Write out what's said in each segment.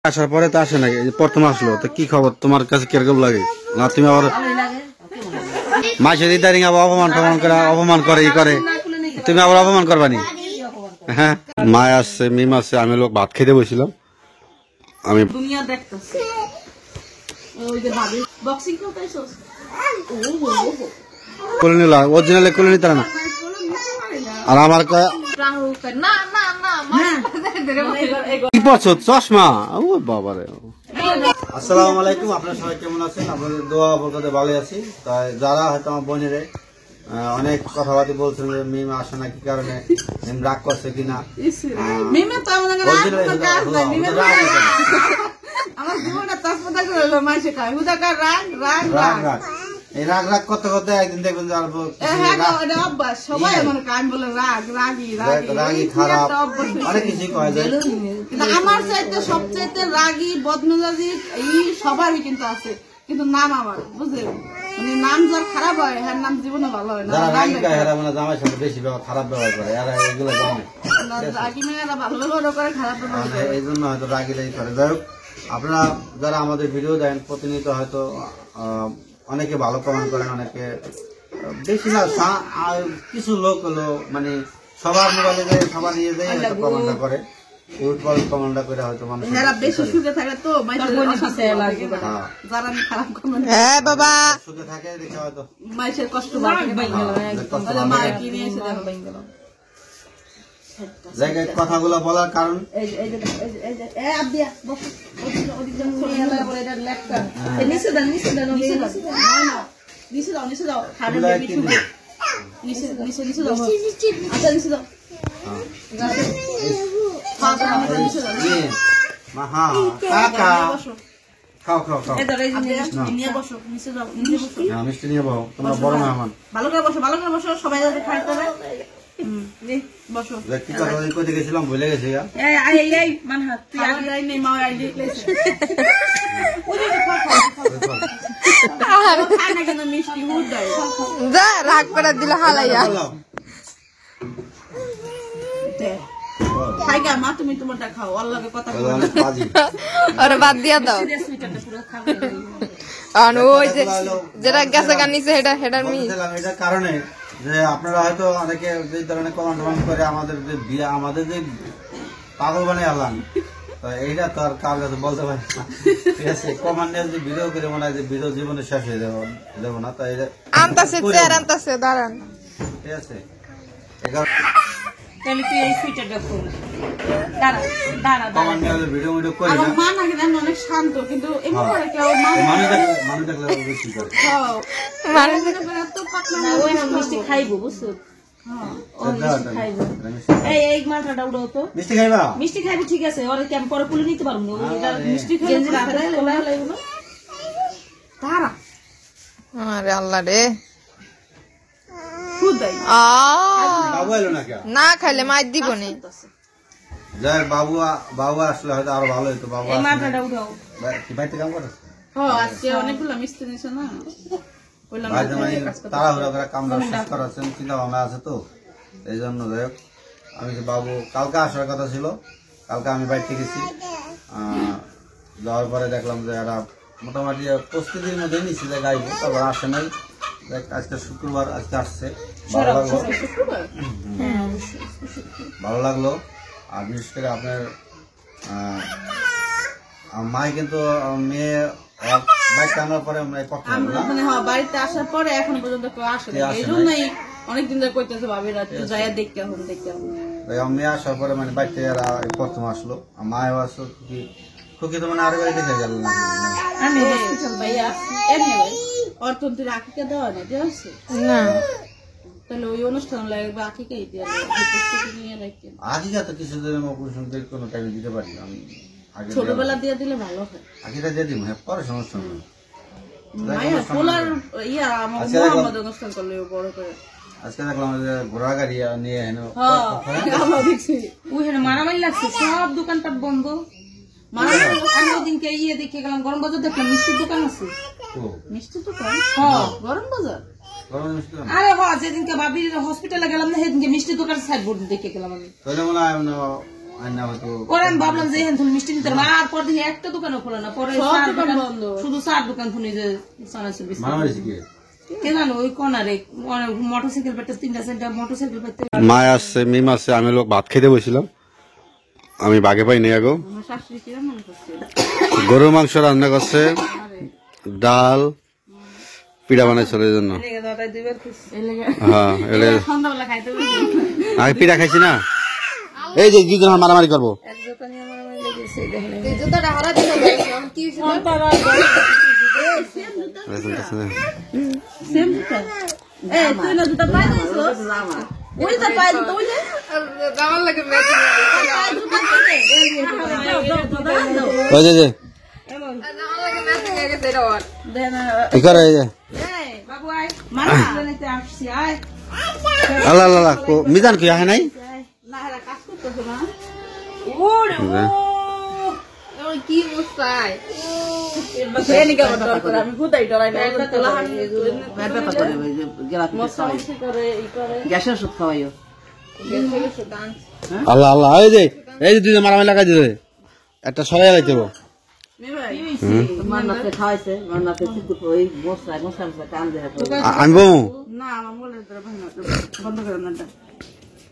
আসার পরে তো আসে নাকি প্রথম আসলো তো কি খবর তোমার কাছে কিরকম লাগে না তুমি আবার মাসে দিদারিং আবার অপমান করে ই করে তুমি আবার অপমান করবানি হ্যাঁ মা আসছে মিম আসছে আমি লোক ভাত খেতে বসছিলাম আমি কোলে নিলাম অরিজিনালে কোলে নিতে না আর আমার কি পছন্দ চশমা ও বাবারে আসসালামু আলাইকুম আপনারা সবাই কেমন আছেন আপনাদের দোয়া বরকতে ভালো আছি তাই যারা হয়তো আমার বোনেরে অনেক কথাবার্তা বলছেন যে মিম আসে না কি কারণে মিম রাগ করছে কিনা মিমে তো আমাদের আমার জীবনটা তাসপদা করে হলো মাসে খায় হুদাকার রাগ রাগ রাগ এই রাগ রাগ করতে করতে একদিন দেখবেন যে এটা অভ্যাস সবাই মনে কান বলে রাগ রাগি রাগি রাগি খারাপ অনেক কিছু কয় যায় কিন্তু আমার চাইতে সবচাইতে রাগি বদমেজাজি এই সবারই কিন্তু আছে কিন্তু নাম আমার বুঝলেন মানে নাম যার খারাপ হয় হ্যাঁ নাম জীবনে ভালো হয় না রাগি গায়ে হেরা মানে জামাই সাথে বেশি খারাপ ব্যবহার করে আর এগুলো জানে রাগি মেয়েরা ভালো ব্যবহার করে খারাপ ব্যবহার করে এই জন্য হয়তো রাগিটাই করে যাই হোক আপনারা যারা আমাদের ভিডিও দেন প্রতিনিয়ত হয়তো অনেকে ভালো কমেন্ট করেন অনেকে বেশি না কিছু লোক হলো মানে সবার মোবাইলে যায় সবার ইয়ে যায় হয়তো কমেন্টটা করে কমেন্টটা করে হয়তো মানুষ বেশি সুখে থাকে তো যারা খারাপ কমেন্ট হ্যাঁ বাবা সুখে থাকে দেখে হয়তো মাইসের কষ্ট মা কি নিয়ে এসে দেখো জায়গায় কথাগুলো বলার কারণ মিষ্টি নিয়ে বসো তোমার বড় মেহমান ভালো করে বসো ভালো করে বসো সবাই খাইতে হবে গেছিলাম ভুলে গেছি রাগ করে দিল হালাইয়া মা তুমি তোমারটা খাও আল্লাহকে কথা ওরা বাদ দিয়া দাও ওই যে যেটা গেছে গান নিচে এটার কারণে যে আপনারা হয়তো অনেকে যে ধরনের কমেন্ট করে আমাদের যে বিয়া আমাদের যে পাগল বানিয়ে আনলাম এইটা তো আর কার কাছে বলতে পারি না ঠিক আছে কমেন্ট নিয়ে যদি ভিডিও করে মনে হয় যে ভিডিও জীবনে শেষ হয়ে যাবো না তাই আনতাছে দাঁড়ান ঠিক আছে অনেক শান্ত কিন্তু মিষ্টি খাইবো বুঝছো মিষ্টি খাইবা মিষ্টি খাইবো ঠিক আছে ওরা কি আমি পরে পুলে নিতে পারবো না মিষ্টি আরে আল্লাহ রে না খাইলে মাছ দিব নি যাই বাবু আসলে হয়তো আরো ভালো হইতো বাবু বাড়িতে কাম করে অনেকগুলো মিষ্টি নিছো না তাড়াহুড়া করে কামটা শেষ করাচ্ছেন চিন্তা ভাবনা আছে তো এই জন্য যাই হোক আমি বাবু কালকে আসার কথা ছিল কালকে আমি বাড়িতে গেছি যাওয়ার পরে দেখলাম যে এরা মোটামুটি প্রস্তুতির মধ্যে নিচ্ছি যে গাইবো তারপর আসে নাই আজকে শুক্রবার আজকে আসছে ভালো লাগলো আর বিশেষ করে আপনার মাই কিন্তু মেয়ে বাড়িতে আনার পরে বাড়িতে আসার পরে এখন পর্যন্ত কেউ আসে এই জন্যই অনেকদিন ধরে কইতেছে ভাবিরা যাইয়া দেখতে হবে মেয়ে আসার পরে মানে বাড়িতে প্রথম আসলো মায়েও আসলো খুকি তো মানে আরো বাড়ি দেখে গেল না অর্থনীতির আঁকিকে দেওয়া নেই আছে না তাহলে ওই অনুষ্ঠান লাগবে আঁকিকেই দিয়ে নিয়ে রাখি আঁকিকা তো কিছুদিনের অপারেশনদের কোনো টাইমে দিতে পারি আমি ছোটবেলা দিয়ে দিলে ভালো হয় আঁকিটা দিয়ে দিব হ্যাঁ পরে সমস্যা নেই অনুষ্ঠান করলে বড় করে আজকে দেখলাম ঘোড়া গাড়ি নিয়ে মারামারি লাগছে সব দোকানপাট বন্ধ দিনকে ইয়ে দেখে গেলাম গরম বাজার দেখলাম মিষ্টির দোকান আছে মিষ্টির দোকান গরম বাজার আরে যেদিনকে বাবির হসপিটালে গেলাম না সেদিনকে মিষ্টির দোকান সাইডবোর্ড দেখে গেলাম আমি আইনা হয়তো পরে আমি ভাবলাম যে এখানে মিষ্টি নিতে পারবো, আর পর দেখি একটা দোকানও খোলা না, পরে সব চার দোকান দোকান বন্ধ। শুধু 4 দোকান খুনি যে চানাচুর বিস্কুট। মারামারি শিখে কে জানো ওই কর্নারে মোটরসাইকেল পেতে 3টা মোটরসাইকেল পেতে। মায় আসছে, মিম আসছে, আমি লোক ভাত খেতে বসছিলাম, আমি বাগে পাই নিয়ে গো। আমার শাশুড়ি কিরম মনে করছে গরুর মাংস রান্না করছে, ডাল, পিঠা বানাইছিল এই জন্য। এই লেগে হ্যাঁ, এলে সন্ধ্যাবেলা খাইতে বসে আগে পিঠা খাইছি না, এই যে দুজন মারামারি করবো। সেম জুতা এই তুই না জুতা পাই দিছো ওই তো পাই দিতো ওই যে দাম লাগে ম্যাচিং ওই যে কি করে এই যে বাবু আয়, মারা নিতে আসছি, আয়। আল্লাহ আল্লাহ আল্লাহ, মিজান কি আহে নাই? না এরা কাজ করতেছে না ওরে ওই কি মুস্তাই এনি কে বড় করে আমি খুদাই ডরাই না এটা তোলা হান ব্যাপার করে ওই যে গেলাতে মশামশি করে ই করে গ্যাসের ওষুধ খাওয়াইও আল্লাহ আল্লাহ, এই যে দুজন মারামারি লাগাই দিবে, একটা সরাই লাগাইতে হবে। মে ভাই মান্নাতে খাওয়াইছে, মান্নাতে চিকুট ওই মশলা মশলা মশলা কান দেয় আমি বউ না আমার বলে তোরা বন্ধ করে না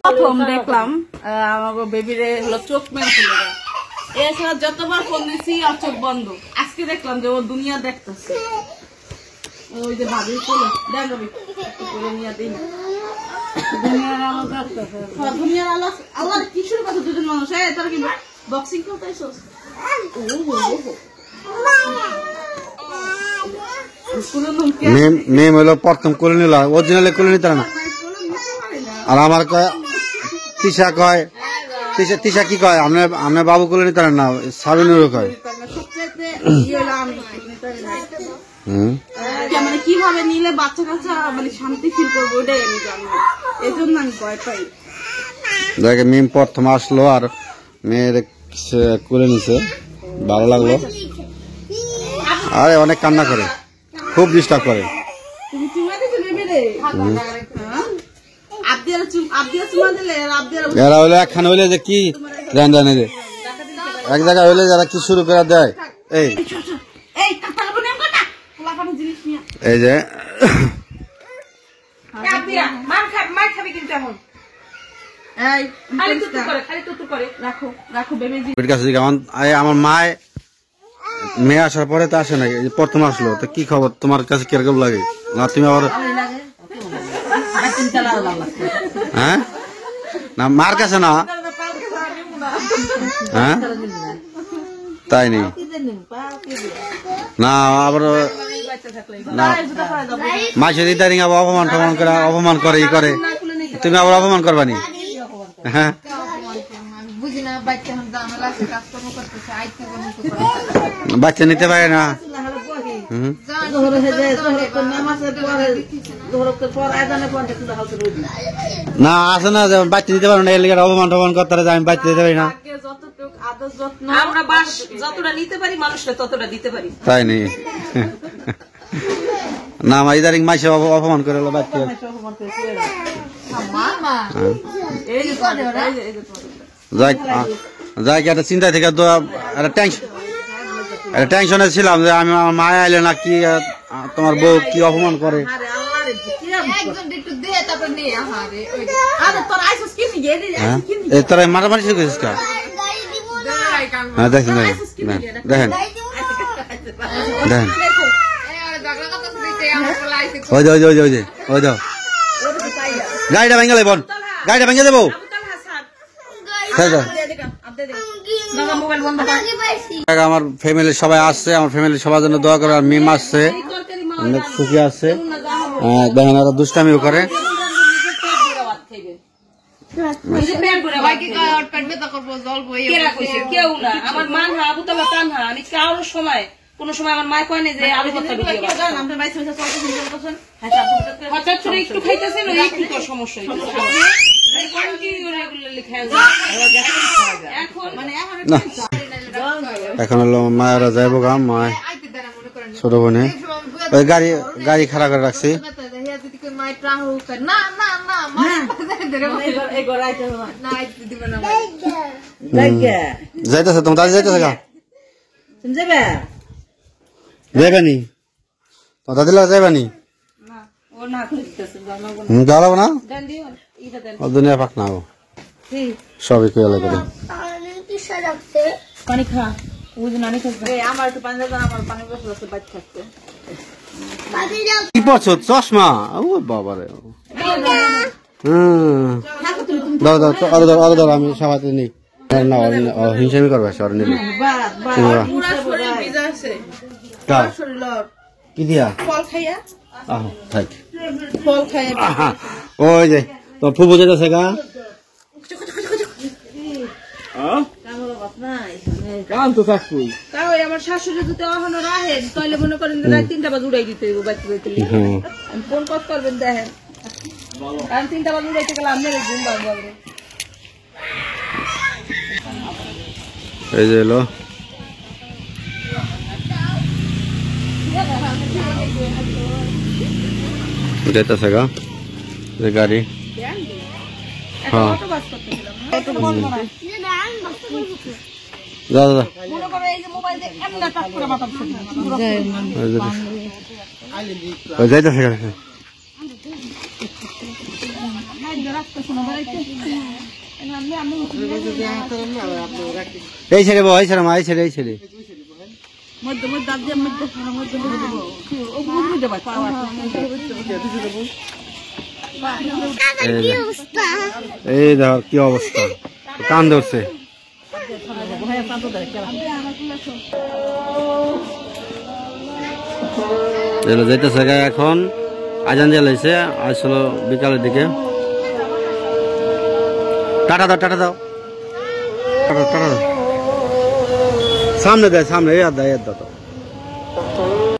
প্রথম দেখলাম আমার বেবিরে হলো চোখ মেন খুলে দেয়। এছাড়া যতবার ফোন দিছি আর চোখ বন্ধ। আজকে দেখলাম যে ও দুনিয়া দেখতেছে। ওই যে ভাবি কোলে দেখ রবি কোলে নিয়ে দিই দুনিয়ার আলো দেখতেছে। দুনিয়ার আলো আল্লাহর কিশোর কথা দুজন মানুষ তোরা কি বক্সিং করতে আইছস? মেম হইলো প্রথম করে নিল, অরিজিনালে করে নিতে না। আর আমার কয় তিশা কয়, তিশা কি কয়, আপনার বাবু করে নিতে না, সাবিনুরও কয়। মানে কিভাবে নিলে বাচ্চা কাচ্চা মানে শান্তি ফিল করবো ওইটাই আমি জানি, এই জন্য আমি ভয় পাই। দেখে মিম প্রথম আসলো আর মেয়ের করে নিছে, ভালো লাগলো। আরে অনেক কান্না করে, খুব ডিস্টার্ব করে। তুমি চুমা দিছো নেবে রে আবদিয়া চুমা দিলে আর আবদিয়া এরা হইলে একখানে হইলে যে কি জানে যে এক জায়গায় হইলে যারা কি শুরু করে দেয়। এই এই কাটা বনে কাটা পোলাপানি জিনিস নিয়ে এই যে মার খাবি কিন্তু এখন এই খালি তুতু করে রাখো রাখো বেবি জি ওর কাছে আমার মায় মেয়ে আসার পরে তো আসে নাই, এই প্রথম আসলো। তো কি খবর, তোমার কাছে কিরকম লাগে? না তুমি আবার হ্যাঁ না মার কাছে না, হ্যাঁ তাই নেই না, আবার না মাসের ইদারিং আবার অপমান করে ই করে, তুমি আবার অপমান করবানি। হ্যাঁ বাচ্চা নিতে পারে না। না আসে না, বাচ্চা দিতে পারো না, এর লিগে অপমান টপমান করতে আমি বাচ্চা দিতে পারি না। যতটুকু আদর যত্ন আমরা বাস যতটা নিতে পারি মানুষরা ততটা দিতে পারি। তাই নেই না, আমার ইদারিং মাসে অপমান করে বাচ্চা। এই যে যাই কি একটা চিন্তা থেকে একটা টেনশনে ছিলাম যে আমি আমার মায়া আইলে না কি তোমার বউ কি অপমান করে। তোরা মারামারি শিখেছিস কা? হ্যাঁ দেখেন দেখেন দেখেন ওই যে গাড়িটা ভেঙে দেবো, গাড়িটা ভেঙে দেবো। আমার ফ্যামিলির সবাই আসছে, আমার ফ্যামিলির সবার জন্য দোয়া করে। আর মিম আসছে, অনেক সুখী আসছে, দেখেন ওরা দুষ্টামিও করে। কেউ না আমার মান হা আবু তালা তান হা আমি কারোর সময় কোন সময় আমার মায় কয় না যে আলু ভর্তা হঠাৎ করে একটু খাইতেছেন ওই একটু তোর সমস্যা এখন হলো মায়েরা যাইব গা, মায় ছোট বোনে ওই গাড়ি খারাপ করে রাখছি। জায়গা যাইতেছে তোমার দাদি যাইতেছে গা তুমি যাবে যাইবানি তোমার দাদি লাগা যাইবানি না ও না করে দিতেছে জানাবো না যাওয়া লাগবো না দেন দিও এটা দেন ও দুনিয়া পাক না কি সবই কইলে করে পানি খা ওই যে নানি খাচ্ছে এই আমার একটু পানি দাও আমার পানি বসে আছে বাইরে থাকতে কি পড়ছো চশমা ও বাবারে দাও দাও আরো দাও আরো দাও আমি সাবাতে নেই না হিংসামি করবে সর নিলে পুরা শরীর ভিজা আছে কার শরীর কি দিয়া ফল খাইয়া আহ থাক ফল খাইয়া আহা, ওই যে তোর ফুবু যেতেছে গা কাম তো থাকুই তাও আমার শাশুড়ি যদি এখনো রাহেন তাহলে মনে করেন রাত 3টা বাজে উড়াই দিতে হইব বাচ্চা বাচ্চা ফোন কত করবেন দেখেন কারণ 3টা বাজে উড়াইতে গেলে আপনার ঘুম ভাঙবে এই যে এলো যেতেছে গা যে গাড়ি হ্যাঁ যা যা মনে করো এই যে মোবাইল দিয়ে এমন টাচ করে মাথা যাইতেছে গাড়ি এই ছেড়ে বউ এই ছেড়ে মা এই ছেড়ে এই ছেড়ে মধ্যে মধ্যে দাঁত দিয়ে মধ্যে মধ্যে দেবো ও বুঝতে দেবা এই ধর কি অবস্থা কান ধরছে যাইতেছে গা এখন আজান জ্বালাইছে আসলো বিকালের দিকে টাটা দাও টাটা দাও টাটা টাটা দাও সামনে দেয় সামনে এই আর দাও তো